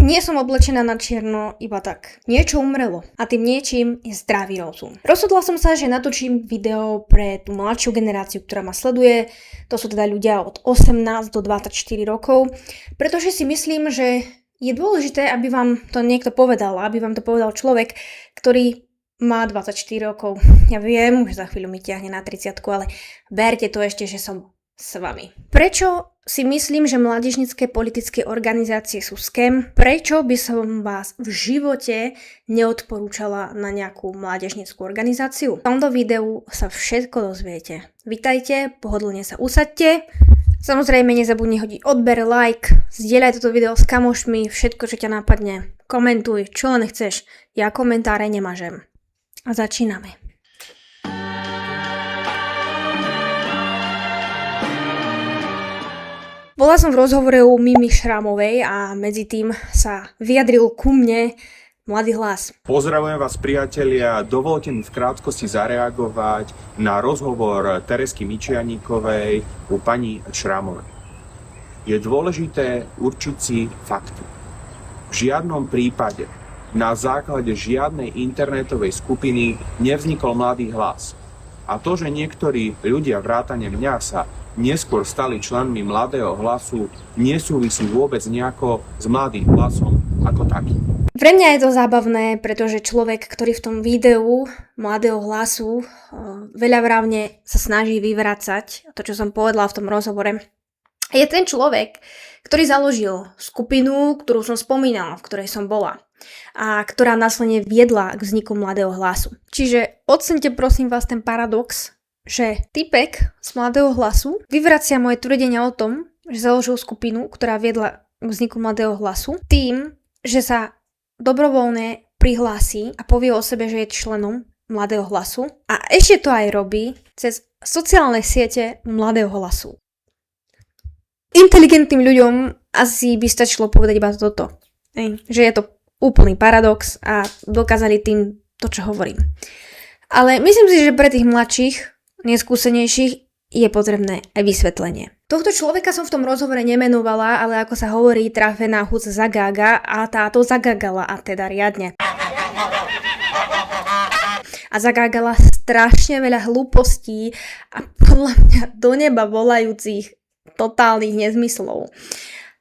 Nie som oblečená na čierno iba tak. Niečo umrelo. A tým niečím je zdravý rozum. Rozhodla som sa, že natočím video pre tú mladšiu generáciu, ktorá ma sleduje. To sú teda ľudia od 18 do 24 rokov. Pretože si myslím, že je dôležité, aby vám to niekto povedal. Aby vám to povedal človek, ktorý má 24 rokov. Ja viem, že za chvíľu mi ťahne na 30, ale berte to ešte, že som s vami. Prečo si myslím, že mládežnícke politické organizácie sú scam? Prečo by som vás v živote neodporúčala na nejakú mládežnícku organizáciu? V tomto videu sa všetko dozviete. Vitajte, pohodlne sa usaďte. Samozrejme nezabudni hodiť odber, like, zdieľaj toto video s kamošmi, všetko, čo ťa napadne. Komentuj, čo len chceš. Ja komentáre nemažem. A začíname. Bola som v rozhovore u Mimi Šrámovej a medzi tým sa vyjadril ku mne mladý hlas. Pozdravujem vás, priatelia. Dovolte mi v krátkosti zareagovať na rozhovor Teresky Mičianíkovej u pani Šrámovej. Je dôležité určiť si fakty. V žiadnom prípade na základe žiadnej internetovej skupiny nevznikol mladý hlas. A to, že niektorí ľudia vrátane mňa sa neskôr stali členmi Mladého hlasu, nesúvisí vôbec nejako s Mladým hlasom ako taký. Pre mňa je to zábavné, pretože človek, ktorý v tom videu Mladého hlasu veľavrávne sa snaží vyvracať to, čo som povedala v tom rozhovore, je ten človek, ktorý založil skupinu, ktorú som spomínala, v ktorej som bola a ktorá následne viedla k vzniku Mladého hlasu. Čiže oceňte prosím vás ten paradox, že typek z Mladého hlasu vyvracia moje tvrdenia o tom, že založil skupinu, ktorá viedla k vzniku Mladého hlasu, tým, že sa dobrovoľne prihlási a povie o sebe, že je členom Mladého hlasu a ešte to aj robí cez sociálne siete Mladého hlasu. Inteligentným ľuďom asi by stačilo povedať iba toto, že je to úplný paradox a dokázali tým to, čo hovorím. Ale myslím si, že pre tých mladších, neskúsenejších je potrebné aj vysvetlenie. Tohto človeka som v tom rozhovore nemenovala, ale ako sa hovorí, trafená huc zagága a táto zagágala a teda riadne. A zagágala strašne veľa hlúpostí a podľa mňa do neba volajúcich totálnych nezmyslov.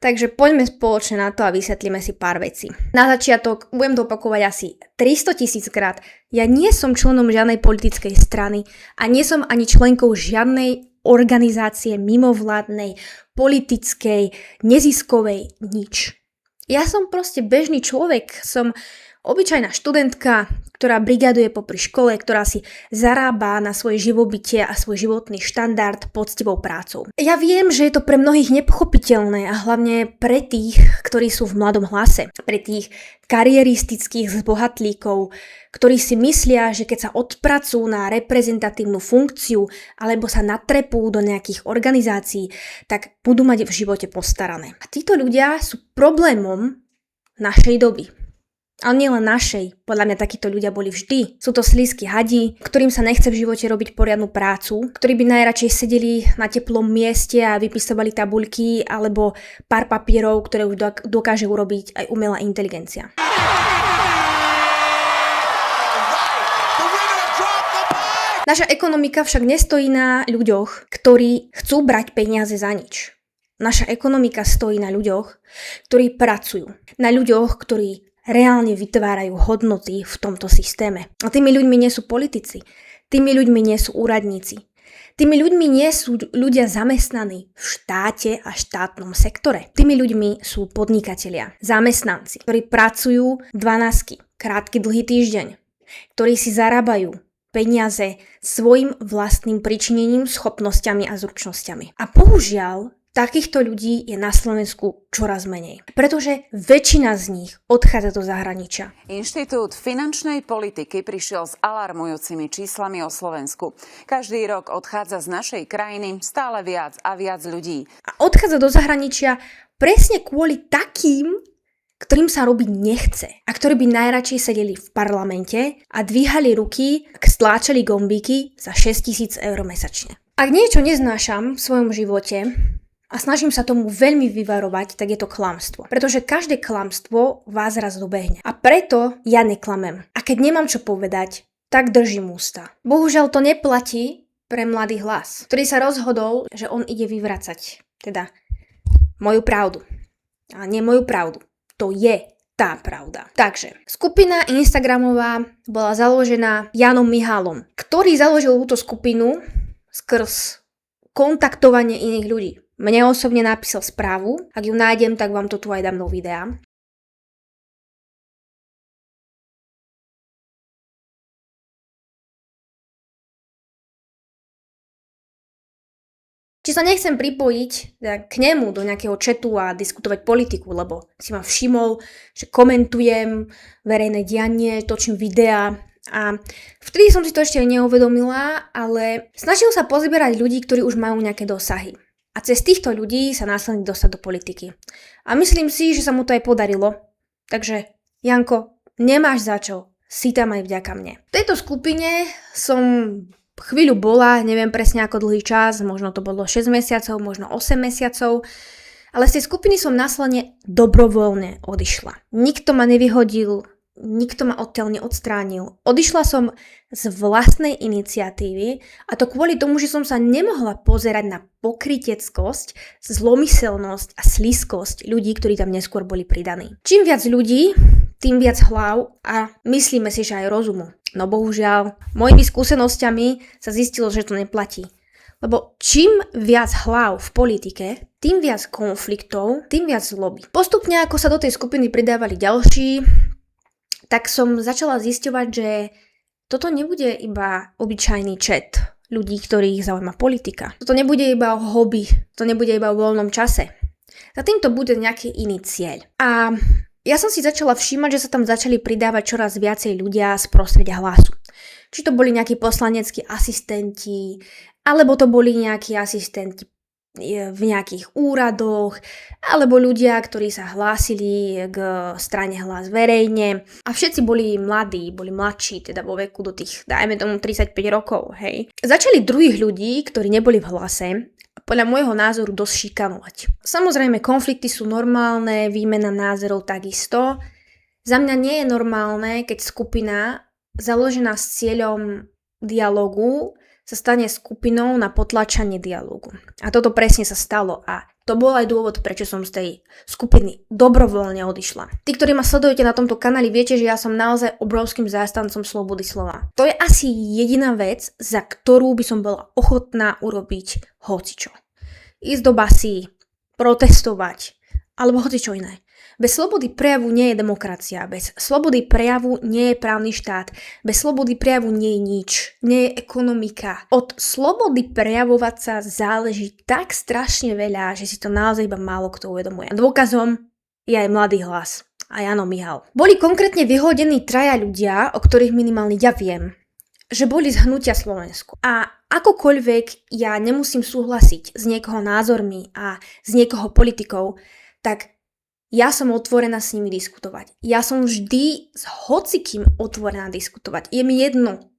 Takže poďme spoločne na to a vysvetlíme si pár vecí. Na začiatok budem to opakovať asi 300 000 krát. Ja nie som členom žiadnej politickej strany a nie som ani členkou žiadnej organizácie mimovládnej, politickej, neziskovej, nič. Ja som proste bežný človek, som obyčajná študentka, ktorá brigaduje popri škole, ktorá si zarába na svoje živobytie a svoj životný štandard poctivou prácou. Ja viem, že je to pre mnohých nepochopiteľné a hlavne pre tých, ktorí sú v Mladom hlase, pre tých kariéristických zbohatlíkov, ktorí si myslia, že keď sa odpracujú na reprezentatívnu funkciu alebo sa natrepú do nejakých organizácií, tak budú mať v živote postarané. A títo ľudia sú problémom našej doby. Ale nielen našej, podľa mňa takíto ľudia boli vždy. Sú to slízky hadi, ktorým sa nechce v živote robiť poriadnu prácu, ktorí by najradšej sedeli na teplom mieste a vypisovali tabuľky alebo pár papierov, ktoré už dokáže urobiť aj umelá inteligencia. Naša ekonomika však nestojí na ľuďoch, ktorí chcú brať peniaze za nič. Naša ekonomika stojí na ľuďoch, ktorí pracujú. Na ľuďoch, ktorí reálne vytvárajú hodnoty v tomto systéme. A tými ľuďmi nie sú politici, tými ľuďmi nie sú úradníci, tými ľuďmi nie sú ľudia zamestnaní v štáte a štátnom sektore. Tými ľuďmi sú podnikatelia, zamestnanci, ktorí pracujú 12, krátky dlhý týždeň, ktorí si zarábajú peniaze svojim vlastným pričinením, schopnosťami a zručnosťami. A bohužiaľ, takýchto ľudí je na Slovensku čoraz menej, pretože väčšina z nich odchádza do zahraničia. Inštitút finančnej politiky prišiel s alarmujúcimi číslami o Slovensku. Každý rok odchádza z našej krajiny stále viac a viac ľudí. A odchádza do zahraničia presne kvôli takým, ktorým sa robiť nechce a ktorí by najradšej sedeli v parlamente a dvíhali ruky a stláčali gombíky za 6 000 eur mesačne. Ak niečo neznášam v svojom živote, a snažím sa tomu veľmi vyvarovať, tak je to klamstvo. Pretože každé klamstvo vás raz dobehne. A preto ja neklamem. A keď nemám čo povedať, tak držím ústa. Bohužiaľ to neplatí pre Mladý hlas, ktorý sa rozhodol, že on ide vyvracať. Teda moju pravdu. A nie moju pravdu. To je tá pravda. Takže, skupina Instagramová bola založená Jánom Mihálom, ktorý založil túto skupinu skrz kontaktovanie iných ľudí. Mne osobne napísal správu, ak ju nájdem, tak vám to tu aj dám do videa. Či sa nechcem pripojiť k nemu do nejakého chatu a diskutovať politiku, lebo si ma všimol, že komentujem verejné dianie, točím videá a vtedy som si to ešte neuvedomila, ale snažil sa pozbierať ľudí, ktorí už majú nejaké dosahy. A cez týchto ľudí sa následne dostať do politiky. A myslím si, že sa mu to aj podarilo. Takže, Janko, nemáš za čo, si tam aj vďaka mne. V tejto skupine som chvíľu bola, neviem presne ako dlhý čas, možno to bolo 6 mesiacov, možno 8 mesiacov, ale z tej skupiny som následne dobrovoľne odišla. Nikto ma nevyhodil, nikto ma odtiaľ neodstránil. Odišla som z vlastnej iniciatívy a to kvôli tomu, že som sa nemohla pozerať na pokryteckosť, zlomyselnosť a slízkosť ľudí, ktorí tam neskôr boli pridaní. Čím viac ľudí, tým viac hlav a myslíme si, že aj rozumu. No bohužiaľ, mojimi skúsenosťami sa zistilo, že to neplatí. Lebo čím viac hlav v politike, tým viac konfliktov, tým viac zloby. Postupne, ako sa do tej skupiny pridávali ďalší, tak som začala zisťovať, že toto nebude iba obyčajný chat ľudí, ktorých zaujíma politika. Toto nebude iba o hobby, to nebude iba o voľnom čase. Za týmto bude nejaký iný cieľ. A ja som si začala všímať, že sa tam začali pridávať čoraz viacej ľudia z prostredia Hlasu. Či to boli nejakí poslaneckí asistenti, alebo to boli nejakí asistenti v nejakých úradoch, alebo ľudia, ktorí sa hlásili k strane Hlas verejne. A všetci boli mladí, boli mladší, teda vo veku do tých, dajme tomu 35 rokov, hej. Začali druhých ľudí, ktorí neboli v Hlase, podľa môjho názoru dosť šikanovať. Samozrejme, konflikty sú normálne, výmena názorov takisto. Za mňa nie je normálne, keď skupina založená s cieľom dialogu sa stane skupinou na potlačanie dialogu. A toto presne sa stalo a to bol aj dôvod, prečo som z tej skupiny dobrovoľne odišla. Tí, ktorí ma sledujete na tomto kanáli, viete, že ja som naozaj obrovským zástancom slobody slova. To je asi jediná vec, za ktorú by som bola ochotná urobiť hocičo. Ísť do basy, protestovať, alebo hocičo iné. Bez slobody prejavu nie je demokracia, bez slobody prejavu nie je právny štát, bez slobody prejavu nie je nič, nie je ekonomika. Od slobody prejavovať sa záleží tak strašne veľa, že si to naozaj iba málo kto uvedomuje. Dôkazom je aj Mladý hlas a Jano Mihál. Boli konkrétne vyhodení traja ľudia, o ktorých minimálne ja viem, že boli z Hnutia Slovensku. A akokoľvek ja nemusím súhlasiť s niekoho názormi a s niekoho politikou, tak ja som otvorená s nimi diskutovať. Ja som vždy s hocikým otvorená diskutovať. Je mi jedno,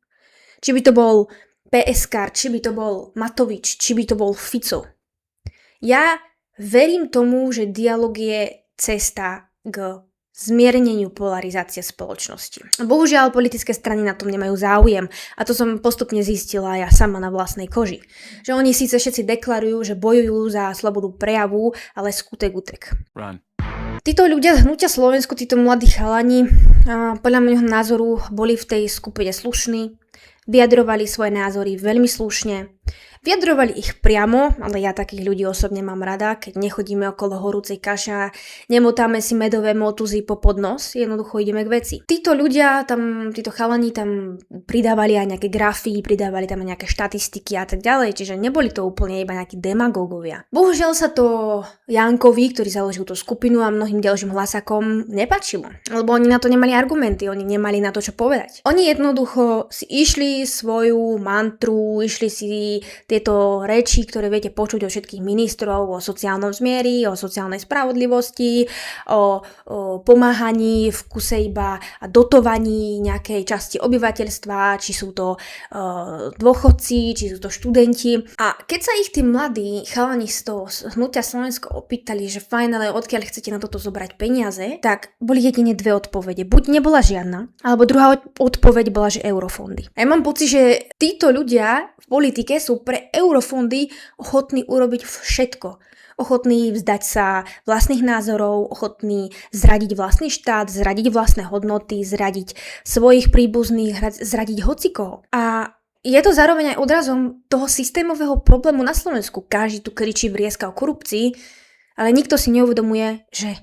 či by to bol PSK, či by to bol Matovič, či by to bol Fico. Ja verím tomu, že dialog je cesta k zmierneniu polarizácie spoločnosti. Bohužiaľ, politické strany na tom nemajú záujem a to som postupne zistila ja sama na vlastnej koži. Že oni síce všetci deklarujú, že bojujú za slobodu prejavu, ale skutek utek. Títo ľudia z Hnutia Slovensku, títo mladí chalani, podľa môjho názoru boli v tej skupine slušní, vyjadrovali svoje názory veľmi slušne, vyjadrovali ich priamo, ale ja takých ľudí osobne mám rada, keď nechodíme okolo horúcej kaša, nemotáme si medové motuzy po podnos, jednoducho ideme k veci. Títo ľudia, títo chalani tam pridávali aj nejaké grafy, pridávali tam aj nejaké štatistiky a tak ďalej, čiže neboli to úplne iba nejakí demagógovia. Bohužiaľ sa to Jankovi, ktorý založil tú skupinu a mnohým ďalším hlasakom nepáčilo, lebo oni na to nemali argumenty, oni nemali na to čo povedať. Oni jednoducho si išli svoju mantru, išli si tieto reči, ktoré viete počuť od všetkých ministrov o sociálnom zmieri, o sociálnej spravodlivosti, o pomáhaní v kuse iba a dotovaní nejakej časti obyvateľstva, či sú to dôchodci, či sú to študenti. A keď sa ich tí mladí chalani z toho hnutia Slovensko opýtali, že fajn, ale odkiaľ chcete na toto zobrať peniaze, tak boli jedine dve odpovede. Buď nebola žiadna, alebo druhá odpoveď bola, že eurofondy. A ja mám pocit, že títo ľudia v politike sú pre eurofondy ochotní urobiť všetko. Ochotní vzdať sa vlastných názorov, ochotní zradiť vlastný štát, zradiť vlastné hodnoty, zradiť svojich príbuzných, zradiť hocikoho. A je to zároveň aj odrazom toho systémového problému na Slovensku. Každý tu kričí, vrieska o korupcii, ale nikto si neuvedomuje, že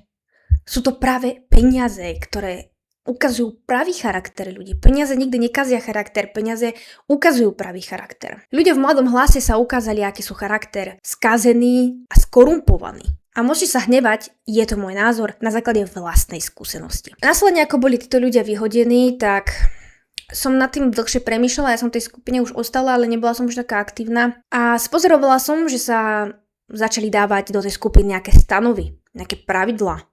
sú to práve peniaze, ktoré ukazujú pravý charakter ľudí. Peniaze nikdy nekazia charakter, peniaze ukazujú pravý charakter. Ľudia v Mladom hlase sa ukázali, aký sú charakter skazený a skorumpovaný. A môžete sa hnevať, je to môj názor, na základe vlastnej skúsenosti. Následne, ako boli títo ľudia vyhodení, tak som nad tým dlhšie premýšľala, ja som v tej skupine už ostala, ale nebola som už taká aktívna. A spozorovala som, že sa začali dávať do tej skupiny nejaké stanovy, nejaké pravidlá.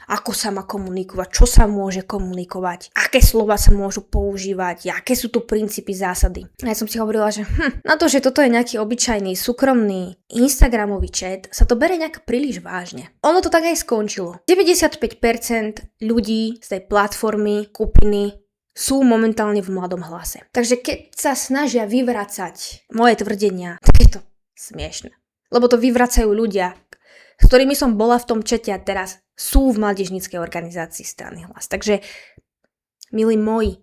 Ako sa má komunikovať, čo sa môže komunikovať, aké slova sa môžu používať, aké sú tu princípy, zásady. A ja som si hovorila, že na to, že toto je nejaký obyčajný, súkromný Instagramový chat, sa to bere nejak príliš vážne. Ono to tak aj skončilo. 95% ľudí z tej platformy, skupiny sú momentálne v Mladom hlase. Takže keď sa snažia vyvracať moje tvrdenia, tak je to smiešne. Lebo to vyvracajú ľudia, s ktorými som bola v tom čete a teraz sú v mládežníckej organizácii Strany Hlas. Takže, milí moji,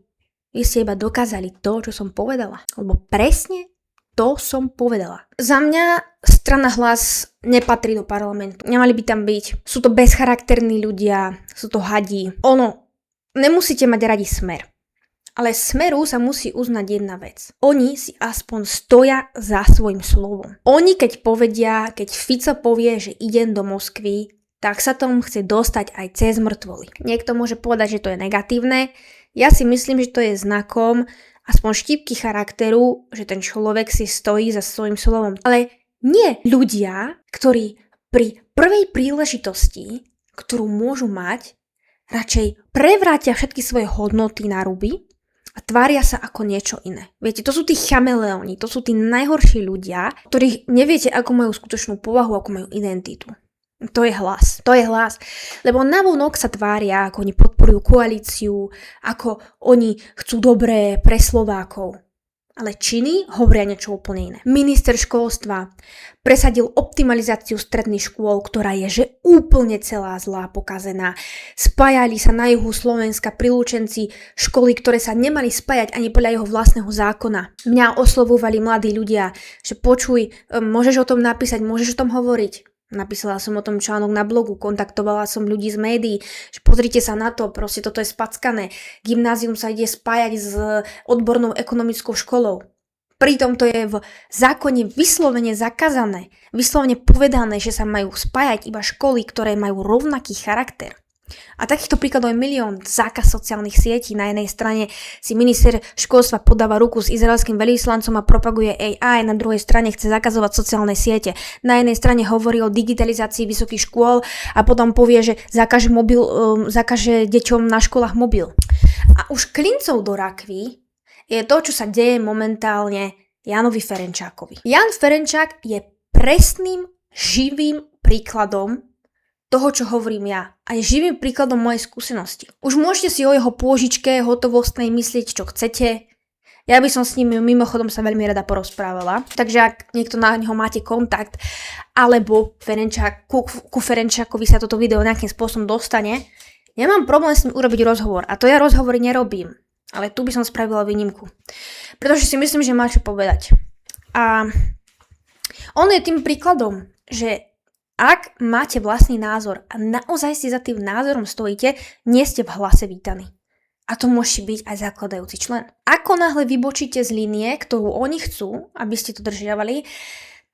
vy ste iba dokázali to, čo som povedala. Lebo presne to som povedala. Za mňa Strana Hlas nepatrí do parlamentu. Nemali by tam byť. Sú to bezcharakterní ľudia, sú to hadi. Nemusíte mať radi Smer. Ale Smeru sa musí uznať jedna vec. Oni si aspoň stoja za svojim slovom. Oni keď Fico povie, že idem do Moskvy, tak sa tomu chce dostať aj cez mŕtvoly. Niekto môže povedať, že to je negatívne. Ja si myslím, že to je znakom aspoň štípky charakteru, že ten človek si stojí za svojim slovom. Ale nie ľudia, ktorí pri prvej príležitosti, ktorú môžu mať, radšej prevrátia všetky svoje hodnoty na ruby a tvária sa ako niečo iné. Viete, to sú tí chameleóni, to sú tí najhorší ľudia, ktorých neviete, ako majú skutočnú povahu, ako majú identitu. To je hlas. Lebo navonok sa tvária, ako oni podporujú koalíciu, ako oni chcú dobré pre Slovákov. Ale činy hovoria niečo úplne iné. Minister školstva presadil optimalizáciu stredných škôl, ktorá je že úplne celá zlá, pokazená. Spájali sa na juhu Slovenska prilúčenci školy, ktoré sa nemali spájať ani podľa jeho vlastného zákona. Mňa oslovovali mladí ľudia, že počuj, môžeš o tom napísať, môžeš o tom hovoriť. Napísala som o tom článok na blogu, kontaktovala som ľudí z médií, že pozrite sa na to, proste toto je spackané. Gymnázium sa ide spájať s odbornou ekonomickou školou. Pritom to je v zákone vyslovene zakázané, vyslovene povedané, že sa majú spájať iba školy, ktoré majú rovnaký charakter. A takýchto príkladov je milión. Zákaz sociálnych sietí. Na jednej strane si minister školstva podáva ruku s izraelským veľvyslancom a propaguje AI, na druhej strane chce zakazovať sociálne siete. Na jednej strane hovorí o digitalizácii vysokých škôl a potom povie, že zakaže deťom na školách mobil. A už klincov do rakvy je to, čo sa deje momentálne Jánovi Ferenčákovi. Ján Ferenčák je presným, živým príkladom toho, čo hovorím ja. A je živým príkladom mojej skúsenosti. Už môžete si o jeho pôžičke hotovostnej myslieť, čo chcete. Ja by som s ním mimochodom sa veľmi rada porozprávala. Takže ak niekto na neho máte kontakt, alebo ku Ferenčákovi sa toto video nejakým spôsobom dostane, nemám problém s ním urobiť rozhovor. A to ja rozhovory nerobím. Ale tu by som spravila výnimku. Pretože si myslím, že má čo povedať. A on je tým príkladom, že ak máte vlastný názor a naozaj si za tým názorom stojíte, nie ste v Hlase vítaní. A to môže byť aj zakladajúci člen. Ako náhle vybočíte z línie, ktorú oni chcú, aby ste to držiavali,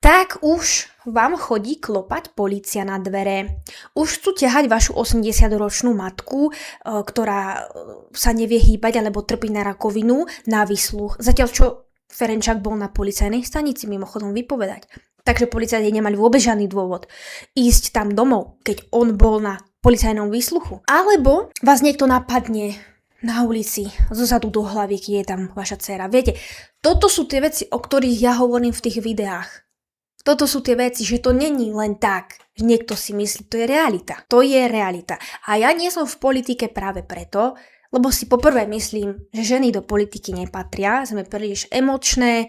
tak už vám chodí klopať polícia na dvere. Už chcú ťahať vašu 80-ročnú matku, ktorá sa nevie hýbať alebo trpí na rakovinu, na výsluch. Zatiaľ čo Ferenčák bol na policajnej stanici mimochodom vypovedať. Takže policajti nemali vôbec žiadny dôvod ísť tam domov, keď on bol na policajnom výsluchu. Alebo vás niekto napadne na ulici, zozadu do hlavy, keď je tam vaša dcéra. Viete, toto sú tie veci, o ktorých ja hovorím v tých videách. Toto sú tie veci, že to není len tak, že niekto si myslí, to je realita. To je realita. A ja nie som v politike práve preto, lebo si poprvé myslím, že ženy do politiky nepatria, sme príliš emočné,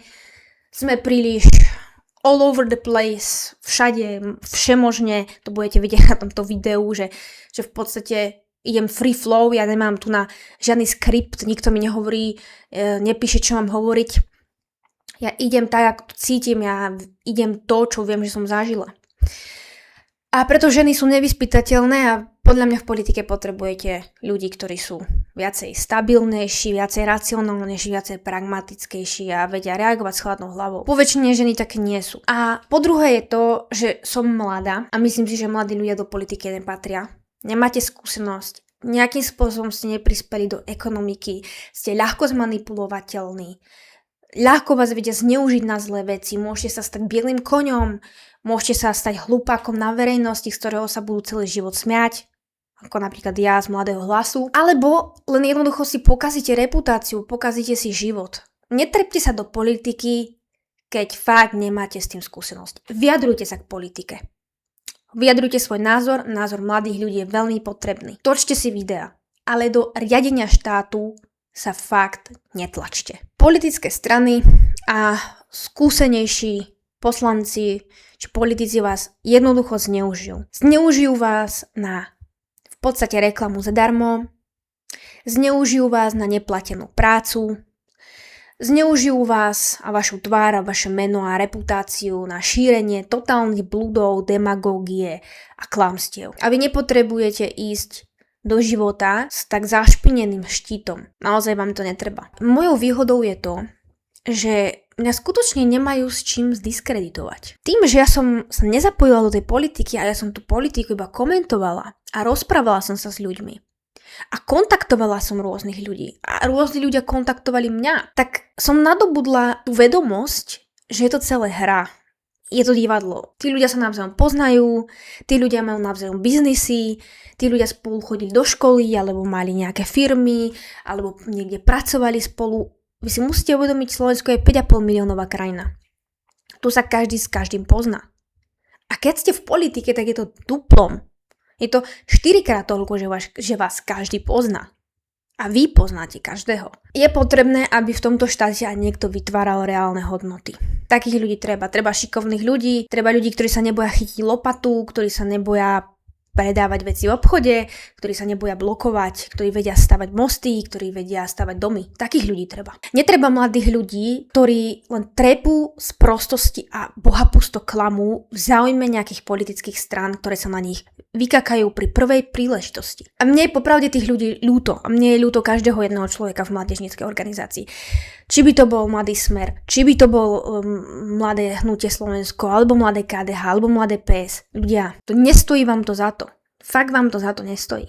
sme príliš all over the place, všade, všemožne, to budete vidieť na tomto videu, že v podstate idem free flow, ja nemám tu na žiadny skript, nikto mi nehovorí, nepíše, čo mám hovoriť. Ja idem tak, ako to cítim, ja idem to, čo viem, že som zažila. A preto ženy sú nevyspytateľné a podľa mňa v politike potrebujete ľudí, ktorí sú viacej stabilnejší, viacej racionálnejší, viacej pragmatickejší a vedia reagovať s chladnou hlavou. Po väčšine ženy také nie sú. A po druhé je to, že som mladá a myslím si, že mladí ľudia do politiky nepatria. Nemáte skúsenosť, nejakým spôsobom ste neprispeli do ekonomiky, ste ľahko zmanipulovateľní, ľahko vás vedia zneužiť na zlé veci, môžete sa stať bielým koňom, môžete sa stať hlupákom na verejnosti, z ktorého sa budú celý život smiať, ako napríklad ja z Mladého hlasu, alebo len jednoducho si pokazíte reputáciu, pokazíte si život. Netrepte sa do politiky, keď fakt nemáte s tým skúsenosť. Vyjadrujte sa k politike. Vyjadrujte svoj názor, názor mladých ľudí je veľmi potrebný. Točte si videa, ale do riadenia štátu sa fakt netlačte. Politické strany a skúsenejší poslanci či politici vás jednoducho zneužijú. Zneužijú vás na v podstate reklamu zadarmo, zneužijú vás na neplatenú prácu, zneužijú vás a vašu tvár a vaše meno a reputáciu na šírenie totálnych bludov, demagógie a klamstiev. A vy nepotrebujete ísť do života s tak zašpineným štítom. Naozaj vám to netreba. Mojou výhodou je to, že mňa skutočne nemajú s čím zdiskreditovať. Tým, že ja som sa nezapojila do tej politiky a ja som tú politiku iba komentovala a rozprávala som sa s ľuďmi a kontaktovala som rôznych ľudí a rôzni ľudia kontaktovali mňa, tak som nadobudla tú vedomosť, že je to celé hra. Je to divadlo. Tí ľudia sa navzájom poznajú, tí ľudia majú navzájom biznisy, tí ľudia spolu chodili do školy, alebo mali nejaké firmy, alebo niekde pracovali spolu. Vy si musíte uvedomiť, Slovensko je 5,5 miliónová krajina. Tu sa každý s každým pozná. A keď ste v politike, tak je to duplom. Je to 4-krát toľko, že vás každý pozná. A vy poznáte každého. Je potrebné, aby v tomto štáte aj niekto vytváral reálne hodnoty. Takých ľudí treba. Treba šikovných ľudí, treba ľudí, ktorí sa neboja chytiť lopatu, ktorí sa neboja predávať veci v obchode, ktorí sa neboja blokovať, ktorí vedia stavať mosty, ktorí vedia stavať domy. Takých ľudí treba. Netreba mladých ľudí, ktorí len trepú z prostosti a bohapusto klamú v záujme nejakých politických strán, ktoré sa na nich vykakajú pri prvej príležitosti. A mne je popravde tých ľudí ľúto. A mne je ľúto každého jedného človeka v mládežníckej organizácii. Či by to bol Mladý Smer, či by to bol Mladé hnutie Slovensko, alebo Mladé KDH, alebo Mladé PS. Ľudia, to nestojí vám to za to. Fakt vám to za to nestojí.